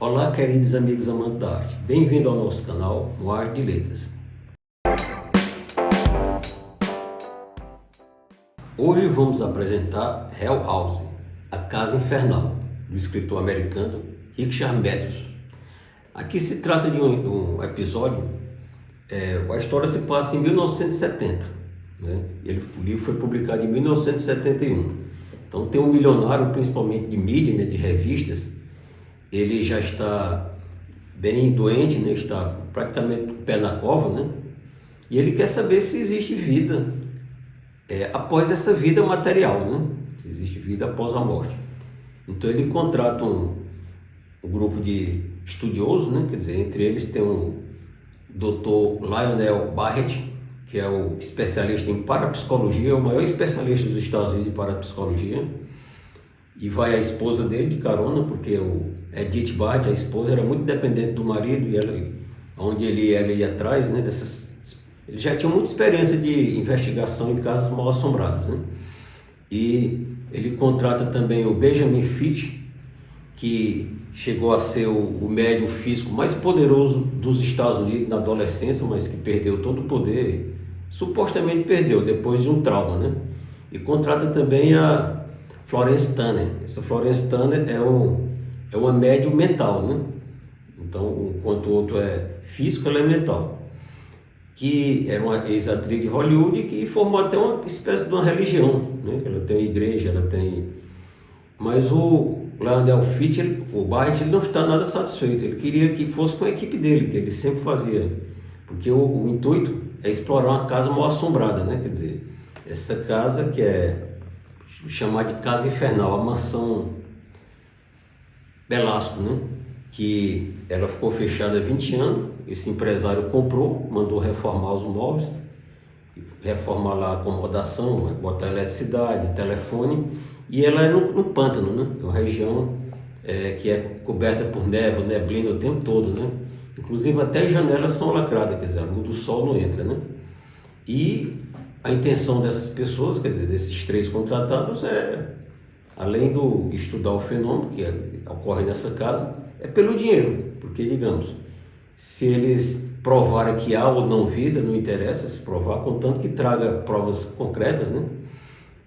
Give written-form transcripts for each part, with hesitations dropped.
Olá, queridos amigos amantes da arte. Bem-vindo ao nosso canal, no Arte de Letras. Hoje vamos apresentar Hell House, A Casa Infernal, do escritor americano Richard Matheson. Aqui se trata de um episódio, a história se passa em 1970, né? O livro foi publicado em 1971. Então tem um milionário, principalmente de mídia, né, de revistas. Ele já está bem doente, né? Está praticamente com o pé na cova, né? E ele quer saber se existe vida após essa vida material, né? Se existe vida após a morte. Então ele contrata um grupo de estudiosos, né? Quer dizer, entre eles tem o Dr. Lionel Barrett, que é o especialista em parapsicologia, o maior especialista dos Estados Unidos em parapsicologia. E vai a esposa dele de carona, porque o Edith Barrett, a esposa, era muito dependente do marido, e ela, onde ela ia atrás, né, ele já tinha muita experiência de investigação em casas mal assombradas, né? E ele contrata também o Benjamin Fitch, que chegou a ser o médium físico mais poderoso dos Estados Unidos na adolescência, mas que perdeu todo o poder, supostamente perdeu depois de um trauma, né? E contrata também a Florence Tanner. Essa Florence Tanner é uma médium mental, né? Então, enquanto o outro é físico, ela é mental. Que é uma ex-atriz de Hollywood que formou até uma espécie de uma religião, né? Ela tem igreja, ela tem... Mas o Lionel Fitch, o Barrett, ele não está nada satisfeito. Ele queria que fosse com a equipe dele, que ele sempre fazia. Porque o intuito é explorar uma casa mal assombrada, né? Quer dizer, essa casa que é chamada de Casa Infernal, a mansão Belasco, né? Que ela ficou fechada há 20 anos, esse empresário comprou, mandou reformar os móveis, reformar lá a acomodação, botar eletricidade, telefone, e ela é no pântano, né? É uma região que é coberta por névoa, neblina o tempo todo, né? Inclusive até as janelas são lacradas, quer dizer, a luz do sol não entra, né? E a intenção dessas pessoas, quer dizer, desses três contratados, além do estudar o fenômeno que ocorre nessa casa, é pelo dinheiro, porque, digamos, se eles provarem que há ou não vida, não interessa se provar, contanto que traga provas concretas, né?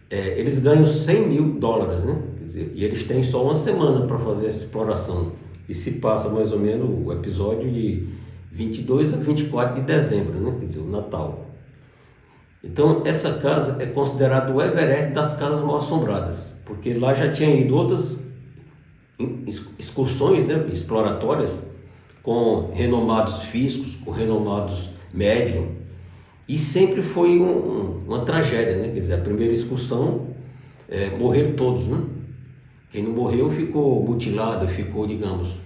Eles ganham $100 mil, né? Quer dizer, e eles têm só uma semana para fazer essa exploração, e se passa mais ou menos o episódio de 22 a 24 de dezembro, né? Quer dizer, o Natal. Então, essa casa é considerada o Everest das casas mal assombradas, porque lá já tinha ido outras excursões, né, exploratórias, com renomados físicos, com renomados médium, e sempre foi uma tragédia, né? Quer dizer, a primeira excursão, morreram todos, né? Quem não morreu ficou mutilado, ficou, digamos,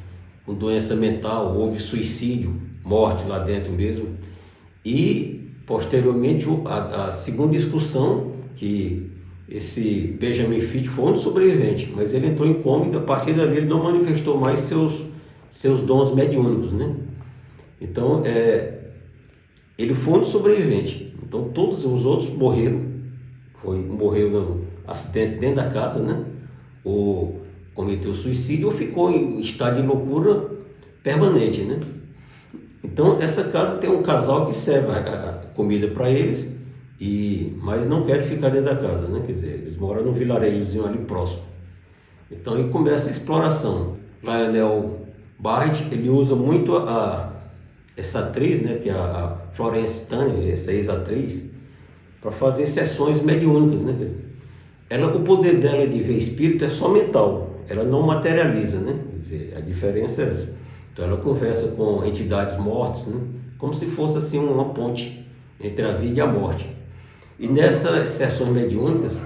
com doença mental, houve suicídio, morte lá dentro mesmo. E posteriormente a segunda excursão, que esse Benjamin Fitch foi um sobrevivente, mas ele entrou em coma e a partir dali ele não manifestou mais seus dons mediúnicos, né? Então ele foi um sobrevivente. Então todos os outros morreram. Morreu no acidente dentro da casa, né? Ou cometeu suicídio ou ficou em estado de loucura permanente, né? Então essa casa tem um casal que serve a comida para eles, mas não querem ficar dentro da casa, né? Quer dizer, eles moram num vilarejozinho ali próximo. Então aí começa a exploração. Lionel Barrett, ele usa muito essa atriz, né, que é a Florence Tanner, essa ex-atriz, para fazer sessões mediúnicas, né? Quer dizer, o poder dela de ver espírito é só mental, ela não materializa, né? Quer dizer, a diferença é essa. Então ela conversa com entidades mortas, né? Como se fosse assim uma ponte entre a vida e a morte. E nessas sessões mediúnicas,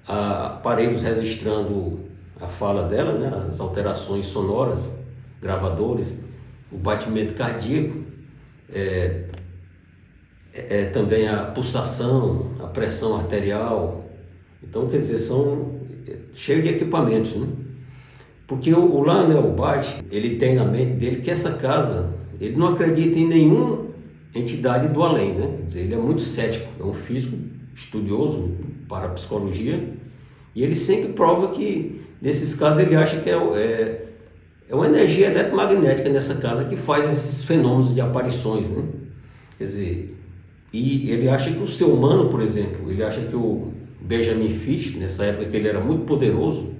aparelhos registrando a fala dela, né? As alterações sonoras, gravadores, o batimento cardíaco, também a pulsação, a pressão arterial. Então, quer dizer, são cheios de equipamentos, né? Porque o Lionel Barrett, ele tem na mente dele que essa casa, ele não acredita em nenhuma entidade do além, né? Quer dizer, ele é muito cético, é um físico estudioso para a psicologia, e ele sempre prova que, nesses casos, ele acha que É uma energia eletromagnética nessa casa que faz esses fenômenos de aparições, né? Quer dizer, e ele acha que o ser humano, por exemplo, ele acha que o Benjamin Fitch, nessa época que ele era muito poderoso,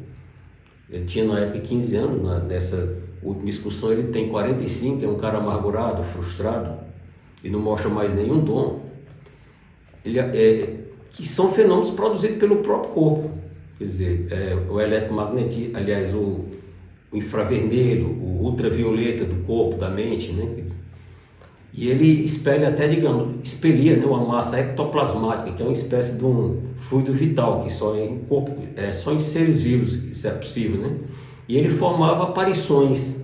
ele tinha na época 15 anos, nessa última excursão ele tem 45, é um cara amargurado, frustrado, e não mostra mais nenhum dom. Que são fenômenos produzidos pelo próprio corpo, quer dizer, o eletromagnetismo, aliás, o infravermelho, o ultravioleta do corpo, da mente, né? E ele espelha até, digamos, expelia, né, uma massa ectoplasmática, que é uma espécie de um fluido vital, que só em corpo, só em seres vivos isso é possível, né? E ele formava aparições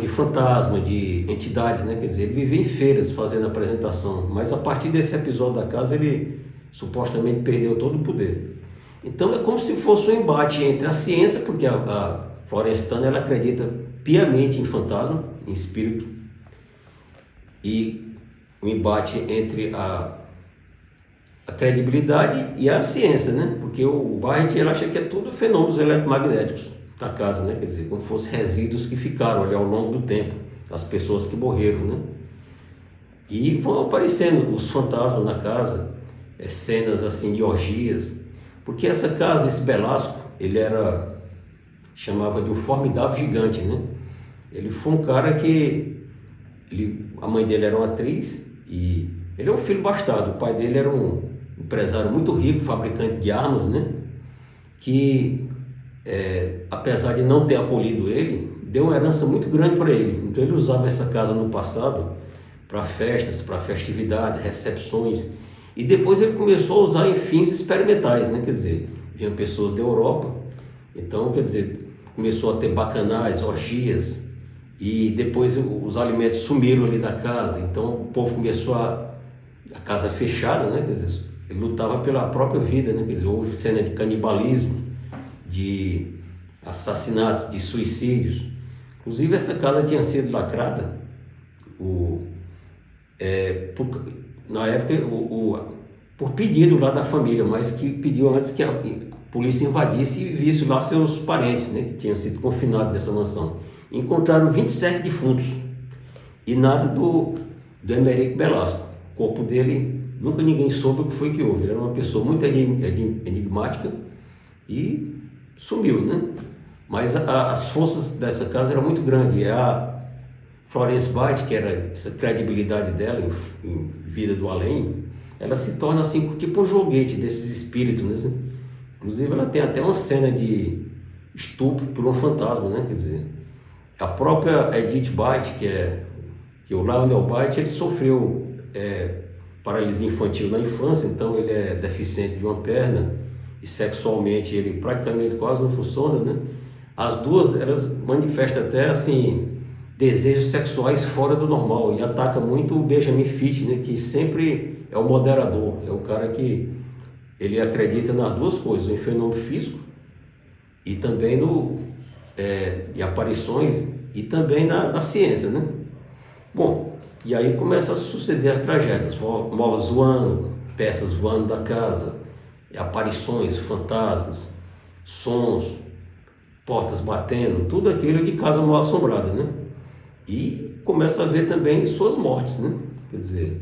de fantasma, de entidades, né? Quer dizer, ele vivia em feiras fazendo apresentação, mas a partir desse episódio da casa ele supostamente perdeu todo o poder. Então é como se fosse um embate entre a ciência, porque a Florestana ela acredita piamente em fantasma, em espírito, e o embate entre a credibilidade e a ciência, né? Porque o Barrett ele acha que é tudo fenômenos eletromagnéticos da casa, né? Quer dizer, como fossem resíduos que ficaram ali ao longo do tempo, das pessoas que morreram, né? E vão aparecendo os fantasmas na casa, cenas assim de orgias, porque essa casa, esse Belasco, ele chamava de um formidável gigante, né? Ele foi um cara que, a mãe dele era uma atriz e ele é um filho bastardo. O pai dele era um empresário muito rico, fabricante de armas, né? Que, apesar de não ter acolhido ele, deu uma herança muito grande para ele. Então ele usava essa casa no passado para festas, para festividades, recepções. E depois ele começou a usar em fins experimentais, né? Quer dizer, vinham pessoas da Europa, então, quer dizer, começou a ter bacanais, orgias, e depois os alimentos sumiram ali da casa, então o povo começou a casa fechada, né? Quer dizer, ele lutava pela própria vida, né? Quer dizer, houve cena de canibalismo, de assassinatos, de suicídios. Inclusive essa casa tinha sido lacrada, na época, por pedido lá da família, mas que pediu antes que a polícia invadisse e visse lá seus parentes, né, que tinham sido confinados nessa mansão. Encontraram 27 defuntos e nada do Emeric Belasco. O corpo dele, nunca ninguém soube o que foi que houve. Ele era uma pessoa muito enigmática e sumiu, né? Mas as forças dessa casa eram muito grandes. A Florence Bite, que era essa credibilidade dela em vida do além, ela se torna assim tipo um joguete desses espíritos, né? Inclusive ela tem até uma cena de estupro por um fantasma, né? Quer dizer, a própria Edith Bite, que o Lionel Bite, ele sofreu paralisia infantil na infância, então ele é deficiente de uma perna e sexualmente ele praticamente quase não funciona, né? As duas, elas manifestam até assim desejos sexuais fora do normal e ataca muito o Benjamin Fitch, né, que sempre é o moderador, é o cara que ele acredita nas duas coisas, em fenômeno físico e também em aparições e também na ciência, né? Bom, e aí começa a suceder as tragédias, móveis voando, peças voando da casa, aparições, fantasmas, sons, portas batendo, tudo aquilo de casa mal assombrada, né? E começa a ver também suas mortes, né? Quer dizer,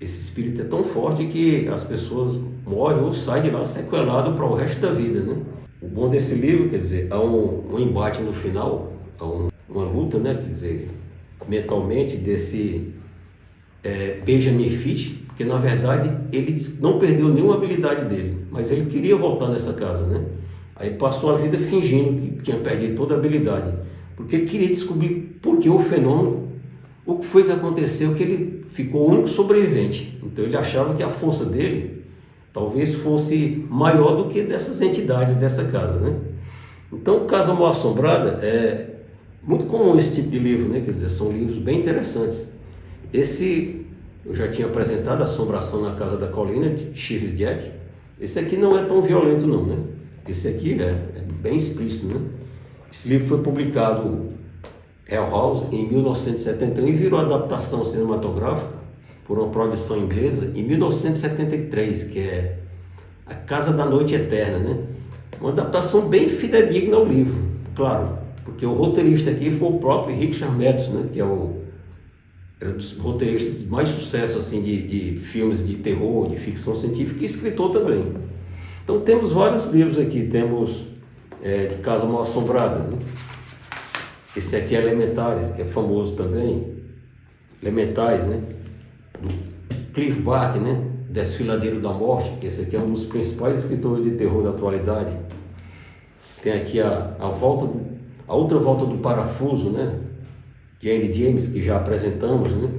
esse espírito é tão forte que as pessoas morrem ou saem de lá sequelado para o resto da vida, né? O bom desse livro, quer dizer, há um embate no final, há uma luta, né? Quer dizer, mentalmente desse Benjamin Fitch, porque na verdade ele não perdeu nenhuma habilidade dele, mas ele queria voltar nessa casa, né? Aí passou a vida fingindo que tinha perdido toda a habilidade, porque ele queria descobrir por que o fenômeno, o que foi que aconteceu que ele ficou o único sobrevivente. Então ele achava que a força dele talvez fosse maior do que dessas entidades dessa casa, né? Então, Casa Mal Assombrada é muito comum esse tipo de livro, né? Quer dizer, são livros bem interessantes. Esse eu já tinha apresentado, Assombração na Casa da Colina, de Shirley Jack. Esse aqui não é tão violento não, né? Esse aqui é bem explícito, né? Esse livro foi publicado Hell House em 1971 e virou adaptação cinematográfica por uma produção inglesa em 1973, que é A Casa da Noite Eterna, né? Uma adaptação bem fidedigna ao livro, claro, porque o roteirista aqui foi o próprio Richard Matheson, né, que é um dos roteiristas de mais sucesso assim, de filmes de terror, de ficção científica e escritor também. Então temos vários livros aqui, temos de Casa Mal Assombrada, né? Esse aqui é Elementares, que é famoso também, Elementais, né? Do Cliff Barker, né? Desfiladeiro da Morte, que esse aqui é um dos principais escritores de terror da atualidade. Tem aqui a outra volta do parafuso, né? De Henry James, que já apresentamos, né?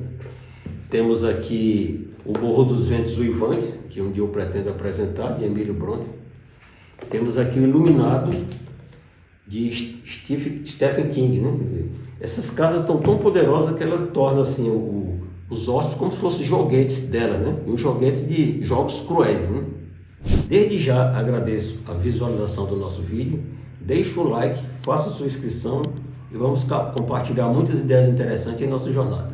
Temos aqui o Morro dos Ventos Uivantes, que um dia eu pretendo apresentar, de Emílio Brontë. Temos aqui o Iluminado, de Stephen King, né? Quer dizer, essas casas são tão poderosas que elas tornam assim, os hóspedes como se fossem joguetes dela, né? E os joguetes de jogos cruéis, né? Desde já agradeço a visualização do nosso vídeo, deixe o like, faça sua inscrição e vamos compartilhar muitas ideias interessantes em nossa jornada.